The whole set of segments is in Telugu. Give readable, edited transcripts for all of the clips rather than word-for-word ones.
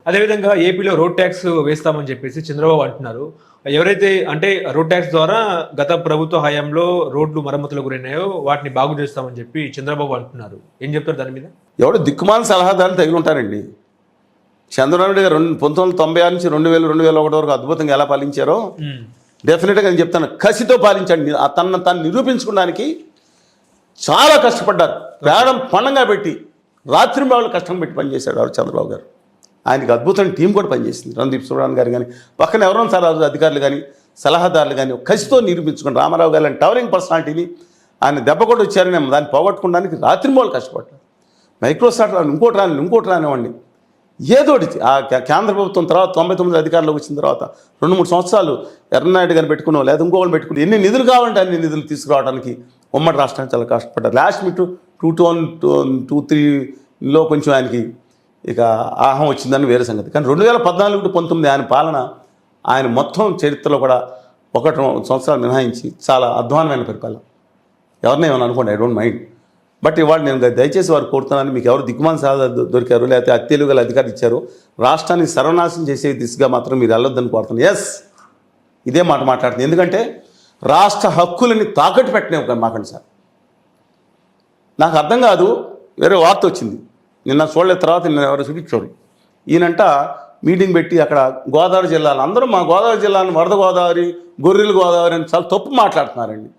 అదేవిధంగా ఏపీలో రోడ్ ట్యాక్స్ వేస్తామని చెప్పేసి చంద్రబాబు అంటున్నారు. ఎవరైతే అంటే రోడ్ ట్యాక్స్ ద్వారా గత ప్రభుత్వ హయాంలో రోడ్లు మరమ్మతులకు గురైనాయో వాటిని బాగు చేస్తామని చెప్పి చంద్రబాబు అంటున్నారు. ఏం చెప్తారు దాని మీద? ఎవడు దిక్కుమాల సలహాదారులు తగిలి ఉంటారండి. చంద్రబాబు నాయుడు గారు 1996 నుంచి 2001 వరకు అద్భుతంగా ఎలా పాలించారో డెఫినెట్గా నేను చెప్తాను. కసితో పాలించండి. తను నిరూపించుకోవడానికి చాలా కష్టపడ్డారు. ప్రాణం పణంగా పెట్టి రాత్రి వాళ్ళు కష్టం పెట్టి పనిచేశాడు వారు చంద్రబాబు గారు. ఆయనకి అద్భుతమైన టీం కూడా పనిచేసింది. రణదీప్ సుబ్రహ్మణ్యం గారు కానీ పక్కన ఎవరైనా సార్ అధికారులు కానీ సలహాదారులు కానీ కసితో నిరూపించుకుని రామారావు గారు లాంటి టవరింగ్ పర్సనాలిటీని ఆయన దెబ్బ కూడా వచ్చారని దాన్ని పోగొట్టుకోవడానికి రాత్రి వాళ్ళు కష్టపడ్డారు. మైక్రోసాఫ్ట్ ఇంకోటి రానివ్వండి ఏదోటి ఆ కేంద్ర ప్రభుత్వం తర్వాత 99 అధికారులకు వచ్చిన తర్వాత 2-3 సంవత్సరాలు ఎర్రనాయుడు గారిని పెట్టుకున్నాం లేదా ఇంకోటి పెట్టుకుని ఎన్ని నిధులు కావాలంటే అన్ని నిధులు తీసుకురావడానికి ఉమ్మడి రాష్ట్రానికి చాలా కష్టపడ్డారు. లాస్ట్ మీటు 2023లో కొంచెం ఆయనకి ఇక ఆహం వచ్చిందని వేరే సంగతి. కానీ 2014-19 ఆయన పాలన ఆయన మొత్తం చరిత్రలో కూడా 1 సంవత్సరాలు మినహాయించి చాలా అధ్వానమైన పరిపాలన. ఎవరిని ఏమైనా అనుకోండి, ఐ డోంట్ మైండ్. బట్ ఇవాళ నేను దయచేసి వారు కోరుతున్నాను, మీకు ఎవరు దిక్కుమాల సాధ దొరికారు లేకపోతే అత్యలుగు గల అధికారులు ఇచ్చారు రాష్ట్రాన్ని సర్వనాశనం చేసే దిశగా మాత్రం మీరు వెళ్ళొద్దని కోరుతున్నాను. ఎస్, ఇదే మాట మాట్లాడుతుంది. ఎందుకంటే రాష్ట్ర హక్కులని తాకట్టు పెట్టిన మాకండి సార్. నాకు అర్థం కాదు. వేరే వార్త వచ్చింది నిన్న, చూడలేదు. తర్వాత నిన్న ఎవరు చూపించారు. ఈయనంట మీటింగ్ పెట్టి అక్కడ గోదావరి జిల్లాలో అందరూ మా గోదావరి జిల్లాను వరద గోదావరి, గొర్రెలు గోదావరి అని చాలా తప్పు మాట్లాడుతున్నారండి.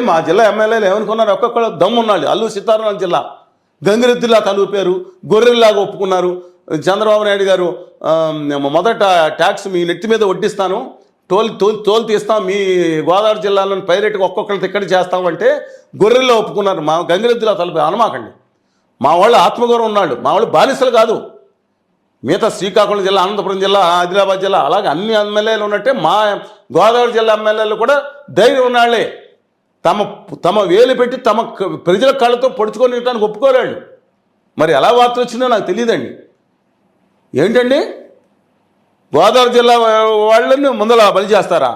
మా జిల్లా ఎమ్మెల్యేలు ఏమనుకున్నారు? ఒక్కొక్కరు దమ్మున్నాళ్ళు. అల్లూరు సీతారామరాజు జిల్లా గంగిరెద్దులా తలూపారు, గొర్రెల్లాగా ఒప్పుకున్నారు. చంద్రబాబు నాయుడు గారు మొదట ట్యాక్స్ మీ నెత్తి మీద వడ్డిస్తాను, తోలు తీస్తాం, మీ గోదావరి జిల్లాలోని పైరెట్కి ఒక్కొక్కరిని తిక్కడి చేస్తామంటే గొర్రెల్లో ఒప్పుకున్నారు. మా గంగిరెద్దులా తలపి అనమాకండి. మా వాళ్ళు ఆత్మగౌరవం ఉన్నాడు. మా వాళ్ళు బానిసలు కాదు. మిగతా శ్రీకాకుళం జిల్లా, అనంతపురం జిల్లా, ఆదిలాబాద్ జిల్లా అలాగే అన్ని ఎమ్మెల్యేలు ఉన్నట్టే మా గోదావరి జిల్లా ఎమ్మెల్యేలు కూడా ధైర్యం ఉన్నాళ్లే. తమ వేలు పెట్టి తమ ప్రజల కళ్ళతో పొడుచుకొని ఇవ్వడానికి ఒప్పుకోలేడు. మరి ఎలా వార్త వచ్చిందో నాకు తెలియదండి. ఏంటండి, గోదావరి జిల్లా వాళ్ళని ముందర బలి చేస్తారా?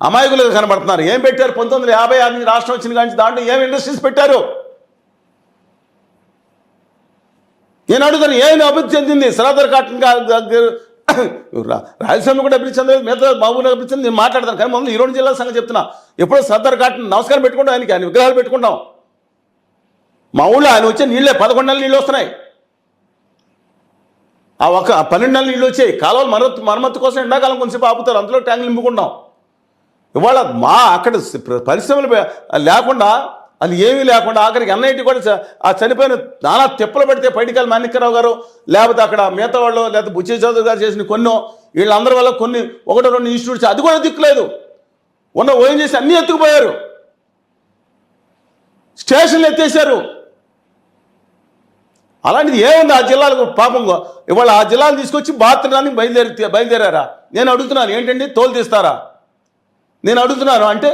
అమాయకులుగా కనబడుతున్నారు. ఏం పెట్టారు? 1956 నుంచి రాష్ట్రం వచ్చిన కానీ దాంట్లో ఏం ఇండస్ట్రీస్ పెట్టారు? నేను అడుగుతాను, ఏమి అభివృద్ధి చెందింది? సరాదర్ కాటన్ రాయలసీమ కూడా అభివృద్ధి చెందలేదు, మిగతా మహబూబ్ నగర్ అభివృద్ధి చెంది. నేను మాట్లాడతాను. కానీ ముందు ఈ 2 జిల్లాల సంగతి చెప్తున్నా. ఎప్పుడో సర్దార్ కాటన్ నమస్కారం పెట్టుకుంటాం, ఆయన విగ్రహాలు పెట్టుకుంటాం. మా ఊళ్ళో ఆయన వచ్చే నీళ్ళే 11 నెలలు నీళ్ళు వస్తున్నాయి. ఆ 12 నెలలు నీళ్ళు వచ్చాయి. కాలువలు మరమ్మత్తు కోసం ఎండాకాలం కొంచెంసేపు ఆపుతారు, అందులో ట్యాంకులు నింపుకుంటాం. ఇవాళ అక్కడ పరిశ్రమలు లేకుండా, అది ఏమీ లేకుండా ఆఖరికి ఎన్ఐటి కూడా ఆ చనిపోయిన నానా తిప్పలు పడితే పైడికాయలు మాణిక్యరావు గారు లేకపోతే అక్కడ మిగతా వాళ్ళు లేకపోతే బుచ్చయ్య చౌదరి గారు చేసిన కొన్నో వీళ్ళందరి వల్ల కొన్ని 1-2 ఇన్స్టిట్యూట్స్ అది కూడా దిక్కులేదు. ఉన్న ఓఎన్జీసీ అన్నీ ఎత్తుకుపోయారు, స్టేషన్లు ఎత్తేసారు. అలాంటిది ఏముంది ఆ జిల్లాలకు? పాపం ఇవాళ ఆ జిల్లాను తీసుకొచ్చి బాత్రూడానికి బయలుదేరారా? నేను అడుగుతున్నాను, ఏంటండి తోలు తీస్తారా? నేను అడుగుతున్నాను. అంటే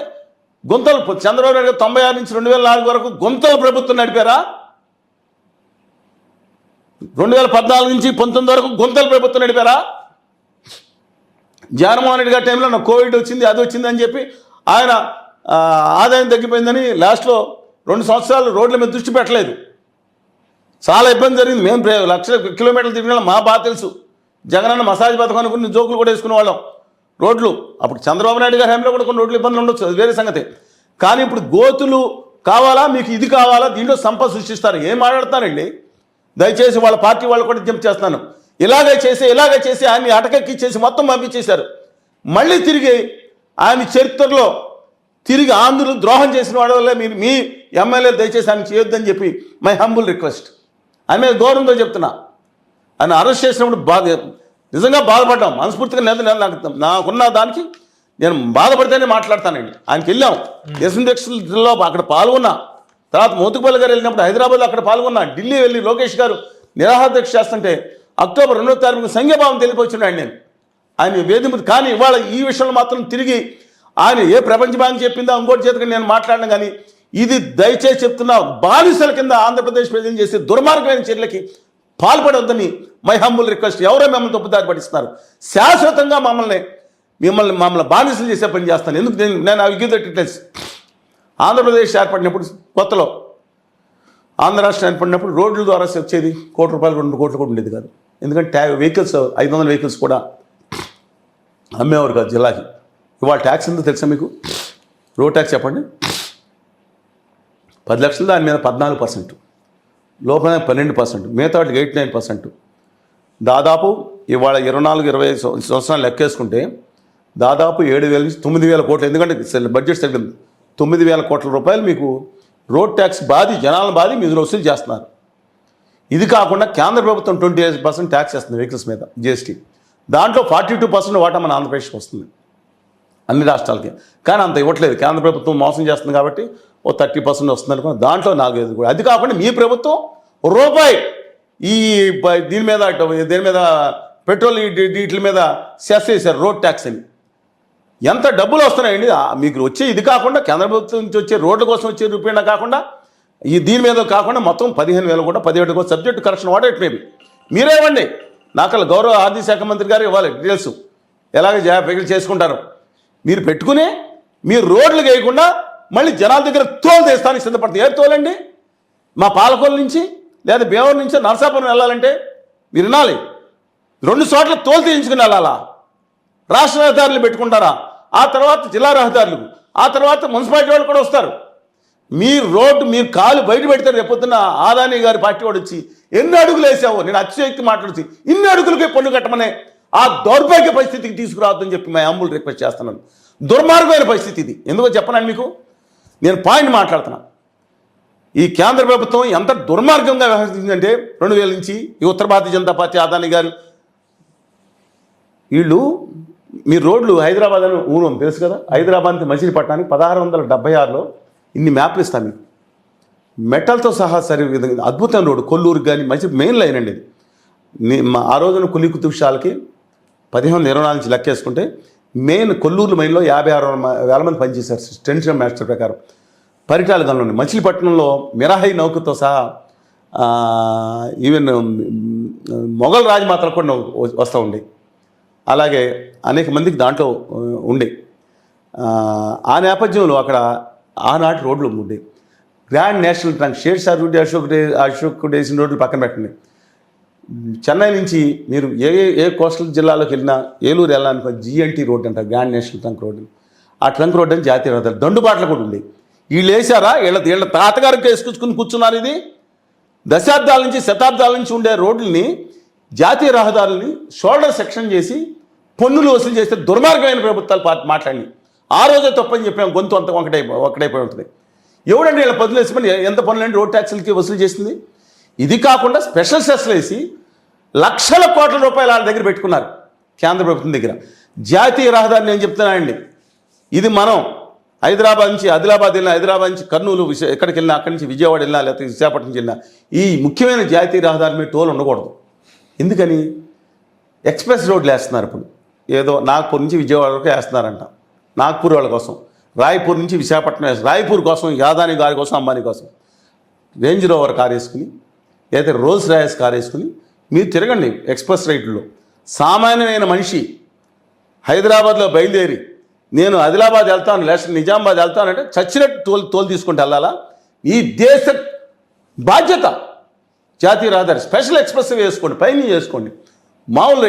గుంతలు చంద్రబాబు నాయుడు 96 నుంచి 2004 వరకు గుంతల ప్రభుత్వం నడిపారా? 2014 నుంచి 19 వరకు గుంతల ప్రభుత్వం నడిపారా? జగన్మోహన్ రెడ్డి గారి టైంలో నాకు కోవిడ్ వచ్చింది, అది వచ్చింది అని చెప్పి ఆయన ఆదాయం తగ్గిపోయిందని లాస్ట్లో 2 సంవత్సరాలు రోడ్ల మీద దృష్టి పెట్టలేదు. చాలా ఇబ్బంది జరిగింది. మేము లక్షల కిలోమీటర్లు తిరిగిన మా బాగా తెలుసు. జగనన్న మసాజ్ పథకం అనుకుని జోకులు కూడా వేసుకునే వాళ్ళం. రోడ్లు అప్పుడు చంద్రబాబు నాయుడు గారి హయాంలో కూడా కొన్ని రోడ్లు ఇబ్బందులు ఉండొచ్చు, అది వేరే సంగతి. కానీ ఇప్పుడు గోతులు కావాలా, మీకు ఇది కావాలా, దీంట్లో సంపద సృష్టిస్తారు. ఏం మాట్లాడతారండి? దయచేసి వాళ్ళ పార్టీ వాళ్ళు కూడా జంప్ చేస్తున్నాను. ఇలాగే చేసి ఆయన్ని అటకెక్కిచ్చేసి మొత్తం పంపించేశారు. మళ్ళీ తిరిగి ఆయన చరిత్రలో తిరిగి ఆంధ్రులు ద్రోహం చేసిన వాడి వల్ల మీరు మీ ఎమ్మెల్యేలు దయచేసి ఆయన చేయొద్దని చెప్పి మై హంబుల్ రిక్వెస్ట్. ఆయన మీద గౌరవంతో చెప్తున్నా. ఆయన అరెస్ట్ చేసినప్పుడు నిజంగా బాధపడ్డాం మనస్ఫూర్తిగా. నాకున్న దానికి నేను బాధపడితేనే మాట్లాడతానండి. ఆయనకి వెళ్ళాం, దేశంలో అక్కడ పాల్గొన్నా. తర్వాత మోతుకుపల్లి గారు వెళ్ళినప్పుడు హైదరాబాద్లో అక్కడ పాల్గొన్నా. ఢిల్లీ వెళ్ళి లోకేష్ గారు నిరాహారదీక్ష చేస్తుంటే అక్టోబర్ 2వ తారీఖున సంఘీభావం తెలియపొచ్చున్నాడు నేను ఆయన వేదిక. కానీ ఇవాళ ఈ విషయంలో మాత్రం తిరిగి ఆయన ఏ ప్రపంచ బ్యాంక్ చెప్పిందా ఇంకోటి చేతగా నేను మాట్లాడను. కానీ ఇది దయచేసి చెప్తున్నా, బానిసల కింద ఆంధ్రప్రదేశ్ ప్రజలు చేసే దుర్మార్గమైన చర్యలకి పాల్పడవద్దని మై హంబుల్ రిక్వెస్ట్. ఎవరో మిమ్మల్ని తప్పుదారి పడిస్తున్నారు. శాశ్వతంగా మమ్మల్ని బానిసలు చేసే పని చేస్తాను. ఎందుకు నేను అవి గివ్ ద డీటెయిల్స్. ఆంధ్రప్రదేశ్ ఏర్పడినప్పుడు కొత్తలో ఆంధ్ర రాష్ట్రం ఏర్పడినప్పుడు రోడ్ల ద్వారా వచ్చేది ₹1 కోటి, 2 కోట్లు కూడా ఉండేది కాదు. ఎందుకంటే వెహికల్స్ 500 వెహికల్స్ కూడా అమ్మేవారు కాదు జిల్లాకి. ఇవాళ ట్యాక్స్ ఎంతో తెలుసా మీకు? రోడ్ ట్యాక్స్ చెప్పండి. 10 లక్షలు, దాని మీద 14%, లోపల 12%, మిగతా వాటికి 89%. దాదాపు ఇవాళ 24-25 సంవత్సరాలు లెక్కేసుకుంటే దాదాపు 7,000 నుంచి 9,000 కోట్లు, ఎందుకంటే బడ్జెట్ తగ్గింది, 9,000 కోట్ల రూపాయలు మీకు రోడ్ ట్యాక్స్ బాధి, జనాలను బాధి మీరు వసూలు చేస్తున్నారు. ఇది కాకుండా కేంద్ర ప్రభుత్వం 28% ట్యాక్స్ చేస్తుంది వెహికల్స్ మీద, జిఎస్టీ. దాంట్లో 42% వాటా మన ఆంధ్రప్రదేశ్కి వస్తుంది, అన్ని రాష్ట్రాలకి. కానీ అంత ఇవ్వట్లేదు, కేంద్ర ప్రభుత్వం మోసం చేస్తుంది కాబట్టి ఓ 30% వస్తుంది అనుకున్నా, దాంట్లో 4-5 కూడా. అది కాకుండా మీ ప్రభుత్వం రూపాయి ఈ దీని మీద పెట్రోల్ వీటి మీద సెస్ చేశారు రోడ్ ట్యాక్స్ అని. ఎంత డబ్బులు వస్తున్నాయండి మీకు వచ్చే. ఇది కాకుండా కేంద్ర ప్రభుత్వం నుంచి వచ్చే రోడ్ల కోసం వచ్చే రూపాయన కాకుండా దీని మీద కాకుండా మొత్తం 15,000 కూడా 17 కూడా సబ్జెక్టు కరెక్షన్ వాడేట్ మేబీ మీరే ఇవ్వండి. నాకు గౌరవ ఆర్థిక శాఖ మంత్రి గారు ఇవ్వాలి డీటెయిల్స్, ఎలాగ జాగ్రత్తలు చేసుకుంటారు. మీరు పెట్టుకుని మీరు రోడ్లు వేయకుండా మళ్ళీ జనాల దగ్గర తోలు తీస్తానికి సిద్ధపడుతుంది. ఏ తోలండి? మా పాలకొల నుంచి లేదా భీమవరం నుంచి నరసాపురం వెళ్ళాలంటే మీరు వినాలి, 2 చోట్ల తోలు తీయించుకుని వెళ్ళాలా? రాష్ట్ర రహదారులు పెట్టుకుంటారా? ఆ తర్వాత జిల్లా రహదారులు, ఆ తర్వాత మున్సిపాలిటీ వాళ్ళు కూడా వస్తారు. మీ రోడ్డు మీరు కాలు బయట పెడితే రేపొద్దున ఆదాని గారి పార్టీ వాడు వచ్చి ఎన్ని అడుగులు వేసావో, నేను అతిశక్తి మాట్లాడుతూ ఇన్ని అడుగులకే పన్ను కట్టమనే ఆ దౌర్భాగ్య పరిస్థితికి తీసుకురావద్దని చెప్పి మా అమ్ములు రిక్వెస్ట్ చేస్తున్నాను. దుర్మార్గమైన పరిస్థితి ఇది. ఎందుకో చెప్పనండి మీకు, నేను పాయింట్ మాట్లాడుతున్నా. ఈ కేంద్ర ప్రభుత్వం ఎంత దుర్మార్గంగా వ్యవహరించిందంటే 2000 నుంచి ఈ ఉత్తర భారతీయ జనతా పార్టీ ఆదాని గారు వీళ్ళు, మీ రోడ్లు హైదరాబాద్ అని ఊరు తెలుసు కదా, హైదరాబాద్ నుంచి మచిలీపట్నానికి 1676లో ఇన్ని మ్యాప్లు ఇస్తాను మీకు, మెటల్తో సహా సరే విధంగా అద్భుతమైన రోడ్డు. కొల్లూరుకి కానీ మంచి మెయిన్ లైన్ అండి ఇది. ఆ రోజున కులి కుతుబ్షాలకి 1524 నుంచి లెక్కేసుకుంటే మెయిన్ కొల్లూరు మెయిన్లో 56,000 మంది పనిచేశారు టెన్షన్ మాస్టర్ ప్రకారం. పరిటాల గనులు మచిలీపట్నంలో మిరాహై నౌకతో సహా ఈవెన్ మొఘల్ రాజమాతలు కూడా వస్తూ ఉండే, అలాగే అనేక మందికి దాంట్లో ఉండే. ఆ నేపథ్యంలో అక్కడ ఆనాటి రోడ్లు ఉండే. Grand national trunk Shershah road, Ashok వేసిన రోడ్లు పక్కన పెట్టండి. చెన్నై నుంచి మీరు ఏ కోస్టల్ జిల్లాలోకి వెళ్ళినా, ఏలూరు వెళ్ళాలనుకో GNT రోడ్ అంటారు, గ్రాండ్ నేషనల్ ట్రంక్ రోడ్డు. ఆ ట్రంక్ రోడ్డు అని జాతీయ రహదారి దండుబాట్లు కూడా ఉంది. వీళ్ళు వేసారా? వీళ్ళ తాతగారికి వేసుకొచ్చుకుని కూర్చున్నారు. ఇది దశాబ్దాల నుంచి శతాబ్దాల నుంచి ఉండే రోడ్లని, జాతీయ రహదారులని షోల్డర్ సెక్షన్ చేసి పన్నులు వసూలు చేస్తే దుర్మార్గమైన ప్రభుత్వాలు మాట్లాడి ఆ రోజే తప్పని చెప్పాము. గొంతు అంత ఒకటైపోయి ఉంటుంది. ఎవడండి వీళ్ళ పదులు వేసుకొని ఎంత పనులండి రోడ్ ట్యాక్సులకి వసూలు చేసింది? ఇది కాకుండా స్పెషల్ సెస్లు వేసి లక్షల కోట్ల రూపాయలు వాళ్ళ దగ్గర పెట్టుకున్నారు కేంద్ర ప్రభుత్వం దగ్గర. జాతీయ రహదారి నేను చెప్తున్నానండి, ఇది మనం హైదరాబాద్ నుంచి ఆదిలాబాద్ వెళ్ళినా, హైదరాబాద్ నుంచి కర్నూలు, ఎక్కడికి వెళ్ళినా, అక్కడి నుంచి విజయవాడ వెళ్ళినా, లేకపోతే విశాఖపట్నం నుంచి వెళ్ళినా ఈ ముఖ్యమైన జాతీయ రహదారి మీద టోల్ ఉండకూడదు. ఎందుకని? ఎక్స్ప్రెస్ రోడ్లు వేస్తున్నారు ఇప్పుడు. ఏదో నాగ్పూర్ నుంచి విజయవాడ వరకు వేస్తున్నారంట, నాగ్పూర్ వాళ్ళ కోసం. రాయ్పూర్ నుంచి విశాఖపట్నం వేస్తారు, రాయ్పూర్ కోసం, యాదాని గారి కోసం, అంబానీ కోసం. రేంజ్ రోవర్ కార్ వేసుకుని, లేదా రోల్స్ రాయస్ కార్ వేసుకుని మీరు తిరగండి ఎక్స్ప్రెస్ రైట్లో. సామాన్యమైన మనిషి హైదరాబాద్లో బయలుదేరి నేను ఆదిలాబాద్ వెళ్తాను, లేకపోతే నిజామాబాద్ వెళ్తానంటే చచ్చినట్టు తోలు తీసుకుంటూ వెళ్ళాలా? ఈ దేశ బాధ్యత. జాతీయ రహదారి స్పెషల్ ఎక్స్ప్రెస్ వేసుకోండి, పైన చేసుకోండి. మామూలు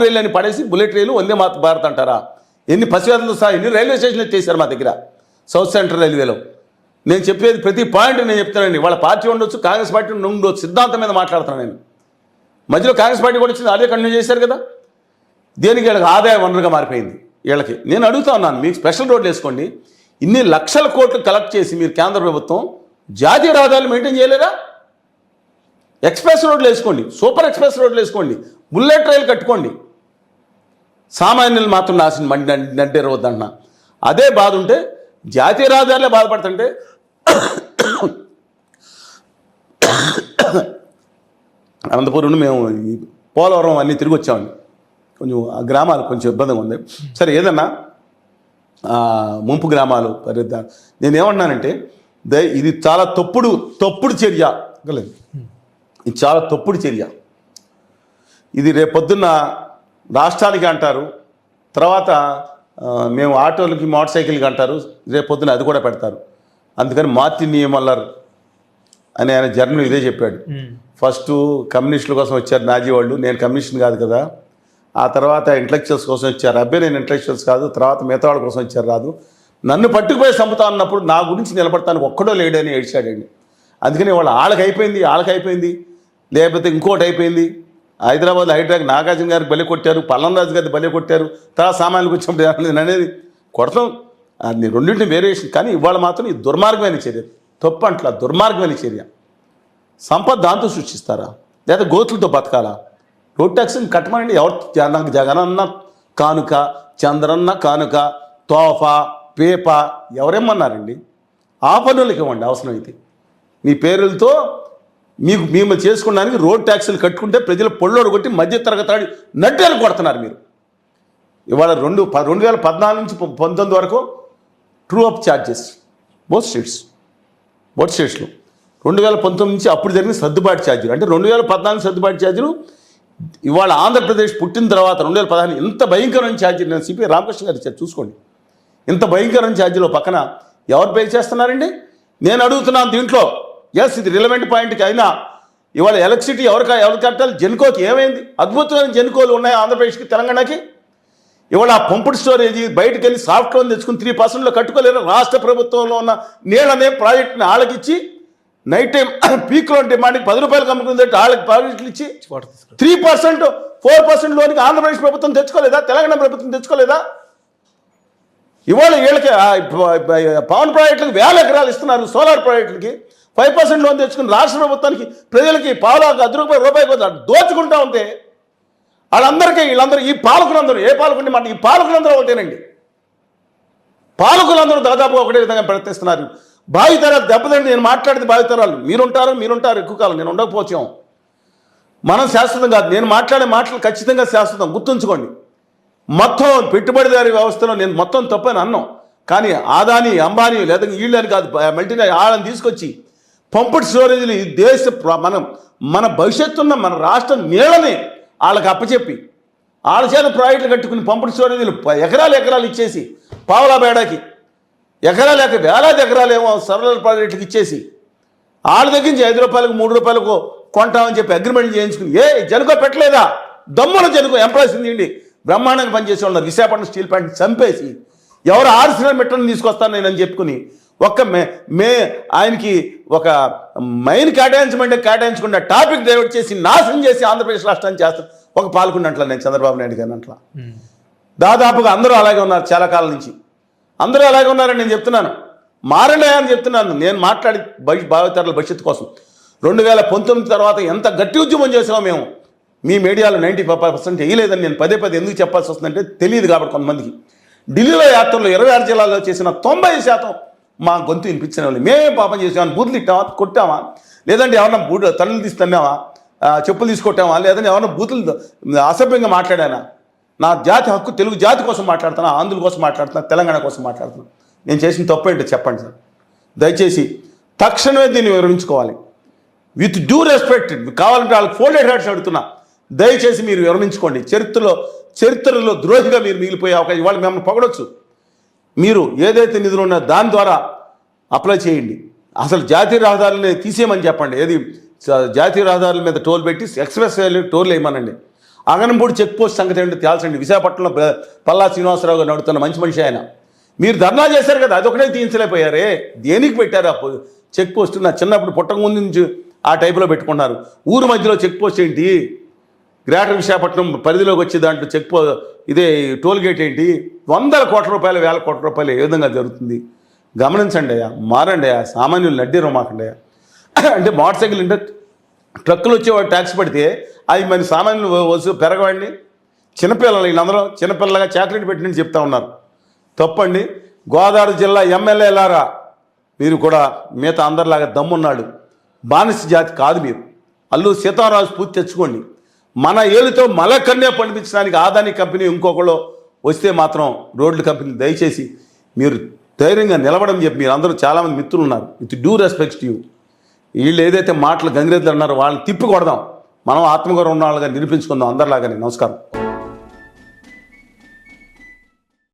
రైలు అని పడేసి బుల్లెట్ రైలు, వందే భారత్ అంటారా? ఎన్ని పసివేదలతో సహా ఎన్ని రైల్వే స్టేషన్లు ఎత్తేసారు మా దగ్గర సౌత్ సెంట్రల్ రైల్వేలో. నేను చెప్పేది ప్రతి పాయింట్ నేను చెప్తానండి. వాళ్ళ పార్టీ ఉండొచ్చు, కాంగ్రెస్ పార్టీ ఉండొచ్చు, సిద్ధాంతం మీద మాట్లాడుతున్నాను నేను. మధ్యలో కాంగ్రెస్ పార్టీ కూడా వచ్చింది, అదే కంటిన్యూ చేశారు కదా. దేనికి? వీళ్ళకి ఆదాయ వనరుగా మారిపోయింది వీళ్ళకి. నేను అడుగుతా ఉన్నాను, మీకు స్పెషల్ రోడ్లు వేసుకోండి. ఇన్ని లక్షల కోట్లు కలెక్ట్ చేసి మీరు కేంద్ర ప్రభుత్వం జాతీయ రహదారులు మెయింటైన్ చేయలేరా? ఎక్స్ప్రెస్ రోడ్లు వేసుకోండి, సూపర్ ఎక్స్ప్రెస్ రోడ్లు వేసుకోండి, బుల్లెట్ రైలు కట్టుకోండి. సామాన్యులు మాత్రం నడ్డే వద్దన్నా. అదే బాధ ఉంటే జాతీయ రహదారులే బాధపడుతుంటే అనంతపురం మేము పోలవరం అన్నీ తిరిగి వచ్చామండి. కొంచెం ఆ గ్రామాలు కొంచెం ఇబ్బందిగా ఉంది. సరే, ఏదన్నా ముంపు గ్రామాలు పరిద్దాం. నేనేమన్నానంటే ఇది చాలా తప్పుడు చర్య. ఇది చాలా తప్పుడు చర్య. ఇది రేపొద్దున్న రాష్ట్రానికి అంటారు, తర్వాత మేము ఆటోలకి మోటార్ సైకిల్కి అంటారు, రేపొద్దున అది కూడా పెడతారు. అందుకని మార్టిన్ నియమల్లర్ అని ఆయన జర్నల్ ఇదే చెప్పాడు. ఫస్ట్ కమ్యూనిస్టుల కోసం వచ్చారు నాజీ వాళ్ళు, నేను కమ్యూనిస్ట్ కాదు కదా. ఆ తర్వాత ఇంటలెక్చువల్స్ కోసం వచ్చారు, అబ్బాయి నేను ఇంటలెక్చువల్స్ కాదు. తర్వాత మిగతా వాళ్ళ కోసం వచ్చారు, రాదు. నన్ను పట్టుకుపోయి చంపుతా అన్నప్పుడు నా గురించి నిలబడతానికి ఒక్కడో లేడని ఏడ్చాడండి. అందుకని వాళ్ళకి అయిపోయింది, లేకపోతే ఇంకోటి అయిపోయింది. హైదరాబాద్ హైడ్రాక్ నాగార్జున గారికి బలి కొట్టారు, పల్లంరాజు గారికి బలి కొట్టారు, తర్వాత సామాన్యులకు వచ్చినప్పుడు నేను అనేది కొడతాం. అది రెండింటిని వేరియేషన్. కానీ ఇవాళ మాత్రం ఇది దుర్మార్గమైన చర్య, తప్పు అంట్లా దుర్మార్గమైన చర్య. సంపద దాంతో సృష్టిస్తారా, లేదా గోతులతో బతకాలా? రోడ్ ట్యాక్స్ని కట్టమనండి. ఎవరు నాకు జగనన్న కానుక, చంద్రన్న కానుక, తోఫా, పేప ఎవరేమన్నారండి? ఆ పనులకి ఇవ్వండి అవసరమైతే. మీ పేర్లతో మిమ్మల్ని చేసుకోవడానికి రోడ్ ట్యాక్సీలు కట్టుకుంటే ప్రజలు పొళ్ళోడు కొట్టి మధ్య తరగతి నడ్డేలు కొడుతున్నారు మీరు. ఇవాళ 2014 నుంచి 19 వరకు ట్రూ అప్ ఛార్జెస్ బోత్ స్టేట్స్లో 2019 నుంచి అప్పుడు జరిగిన సర్దుబాటు ఛార్జీలు, అంటే 2014 సర్దుబాటు ఛార్జీలు ఇవాళ ఆంధ్రప్రదేశ్ పుట్టిన తర్వాత 2015 ఇంత భయంకరమైన ఛార్జీలు. నేను సిపి రామకృష్ణ గారు ఇచ్చారు చూసుకోండి. ఇంత భయంకరమైన ఛార్జీలో పక్కన ఎవరు పే చేస్తున్నారండి? నేను అడుగుతున్నాను దీంట్లో. ఎస్, ఇది రిలవెంట్ పాయింట్కి అయినా ఇవాళ ఎలక్ట్రిసిటీ ఎవరు కట్టాలి? జెన్కోకి ఏమైంది? అద్భుతమైన జెన్కోలు ఉన్నాయి ఆంధ్రప్రదేశ్కి, తెలంగాణకి. ఇవాళ ఆ పంపుడు స్టోరేజ్ బయటకు వెళ్ళి సాఫ్ట్ లోన్ తెచ్చుకుని 3%లో కట్టుకోలేరు. రాష్ట్ర ప్రభుత్వంలో ఉన్న నీళ్ళనే ప్రాజెక్టుని ఆళ్ళకిచ్చి నైట్ టైం పీక్లో డిమాండ్కి 10 రూపాయలు అమ్ముకుంది, వాళ్ళకి ప్రాజెక్టులు ఇచ్చి 3%, 4% లోనికి ఆంధ్రప్రదేశ్ ప్రభుత్వం తెచ్చుకోలేదా? తెలంగాణ ప్రభుత్వం తెచ్చుకోలేదా? ఇవాళ వీళ్ళకి పవన్ ప్రాజెక్టులకు 1000 ఎకరాలు ఇస్తున్నారు, సోలార్ ప్రాజెక్టులకి 5% లోన్ తెచ్చుకుని రాష్ట్ర ప్రభుత్వానికి ప్రజలకి పావులకు రూపాయి దోచుకుంటా ఉంటే వీళ్ళందరూ ఈ పాలకులందరూ, ఏ పాలకుని మాట, ఈ పాలకులందరూ ఒకటేనండి. పాలకులందరూ దాదాపు ఒకటే విధంగా ప్రయత్నిస్తున్నారు. భావితరాలు దెబ్బతిండి. నేను మాట్లాడేది భావితరాలు. మీరుంటారు ఎక్కువ కాలం, నేను ఉండకపోవచ్చాం. మనం శాశ్వతం కాదు. నేను మాట్లాడే మాటలు ఖచ్చితంగా శాశ్వతం, గుర్తుంచుకోండి. మొత్తం పెట్టుబడిదారీ వ్యవస్థలో నేను మొత్తం తప్పని అన్నాం. కానీ ఆదాని, అంబానీ లేదా వీళ్ళని కాదు, మల్టీనేషనల్ వాళ్ళని తీసుకొచ్చి పంపుడు స్టోరేజ్లు ఈ మన భవిష్యత్తున్న మన రాష్ట్ర నీళ్ళని వాళ్ళకి అప్పచెప్పి వాళ్ళ చేత ప్రాజెక్టులు కట్టుకుని పంపుడు స్టోరేజ్లు ఎకరాలు ఇచ్చేసి పావులా బేడాకి ఎకరాలు వేలాది ఎకరాలేమో సరళ ప్రాజెక్టులకు ఇచ్చేసి వాళ్ళ దగ్గర నుంచి 5 రూపాయలకు 3 రూపాయలకు కొంటామని చెప్పి అగ్రిమెంట్ చేయించుకుని జనుకో పెట్టలేదా? దమ్మున జనుకో ఎంప్లాయీస్ ఇండి బ్రహ్మాండంగా పనిచేసే ఉన్నారు. విశాఖపట్నం స్టీల్ ప్లాంట్ చంపేసి ఎవరు ఆర్సిన మెట్టను తీసుకొస్తాను నేనని చెప్పుకుని ఆయనకి ఒక మైన్ కేటాయించకుండా టాపిక్ డైవర్ట్ చేసి నాశనం చేసి ఆంధ్రప్రదేశ్ రాష్ట్రాన్ని చేస్తారు. ఒక పాల్గొన్నట్ల నేను చంద్రబాబు నాయుడు గారిని అట్లా దాదాపుగా అందరూ అలాగే ఉన్నారు. చాలా కాలం నుంచి అందరూ అలాగే ఉన్నారని నేను చెప్తున్నాను. మారండి అని చెప్తున్నాను. నేను మాట్లాడి భావితరాల భవిష్యత్తు కోసం 2019 తర్వాత ఎంత గట్టి ఉద్యమం చేసామో మేము. మీ మీడియాలో 95% వేయలేదని నేను పదే ఎందుకు చెప్పాల్సి వస్తుందంటే తెలియదు కాబట్టి కొంతమందికి. ఢిల్లీలో యాత్రలో 26 జిల్లాల్లో చేసిన 90% మా గొంతు వినిపించిన వాళ్ళు. మేమే పాపం చేసామని బూతులు ఇట్టామా, కొట్టామా, లేదంటే ఎవరన్నా తల్లులు తీస్తున్నామా, చెప్పులు తీసుకొట్టామా, లేదంటే ఎవరన్నా బూతులు అసభ్యంగా మాట్లాడానా? నా జాతి హక్కు, తెలుగు జాతి కోసం మాట్లాడుతున్నా, ఆంధ్రుల కోసం మాట్లాడుతున్నా, తెలంగాణ కోసం మాట్లాడుతున్నా. నేను చేసిన తప్పు ఏంటో చెప్పండి సార్. దయచేసి తక్షణమే దీన్ని వివరించుకోవాలి. With due respect. కావాలంటే వాళ్ళకి ఫోల్డెడ్ హ్యాట్స్ అడుగుతున్నా. దయచేసి మీరు విరమించుకోండి. చరిత్రలో ద్రోహిగా మీరు మిగిలిపోయే అవకాశం. ఇవాళ మిమ్మల్ని పొగడొచ్చు. మీరు ఏదైతే నిధులు ఉన్నాయో దాని ద్వారా అప్లై చేయండి. అసలు జాతీయ రహదారులని తీసేయమని చెప్పండి. ఏది జాతీయ రహదారుల మీద టోల్ పెట్టి ఎక్స్ప్రెస్ టోల్ వేయమనండి. అగనంపూడి చెక్ పోస్ట్ సంగతి ఏంటో తేల్చండి. విశాఖపట్నంలో పల్లా శ్రీనివాసరావు గారు నడుతున్న మంచి మనిషి ఆయన. మీరు ధర్నా చేశారు కదా, అదొకటే తీయించలేకపోయారే. దేనికి పెట్టారు ఆ చెక్ పోస్ట్? నా చిన్నప్పుడు పుట్టక ముందు నుంచి ఆ టైపులో పెట్టుకున్నారు. ఊరు మధ్యలో చెక్ పోస్ట్ ఏంటి? గ్రేటర్ విశాఖపట్నం పరిధిలోకి వచ్చే దాంట్లో ఇదే టోల్ గేట్ ఏంటి? 100 కోట్ల రూపాయలు 1000 కోట్ల రూపాయలు ఏ విధంగా జరుగుతుంది? గమనించండి అయ్యా, మారండి అయ్యా, సామాన్యులు నడ్డీరు మాకండి అయ్యా. అంటే మోటార్ సైకిల్ ట్రక్కులు వచ్చేవాడు ట్యాక్స్ పడితే అవి మరి సామాన్యులు పెరగవండి. చిన్నపిల్లలు వీళ్ళందరూ చిన్నపిల్లలుగా చాక్లెట్ పెట్టినట్టు చెప్తా ఉన్నారు. తప్పండి. గోదావరి జిల్లా ఎమ్మెల్యేలారా, మీరు కూడా మిగతా అందరిలాగా దమ్మున్నాడు. బానిస జాతి కాదు మీరు. అల్లూరి సీతారామరాజు స్ఫూర్తి తెచ్చుకోండి. మన ఏలుతో మలకన్నే పండించడానికి ఆదాని కంపెనీ ఇంకొకళ్ళు వస్తే మాత్రం రోడ్ల కంపెనీ దయచేసి మీరు ధైర్యంగా నిలవడం చెప్పి మీరు అందరూ చాలామంది మిత్రులు ఉన్నారు. With due respect you. వీళ్ళు ఏదైతే మాటలు గంగిరెద్దులు అన్నారో వాళ్ళని తిప్పి కొడదాం. మనం ఆత్మగౌరవం ఉన్న వాళ్ళగా నిరూపించుకుందాం అందరిలాగానే. నమస్కారం.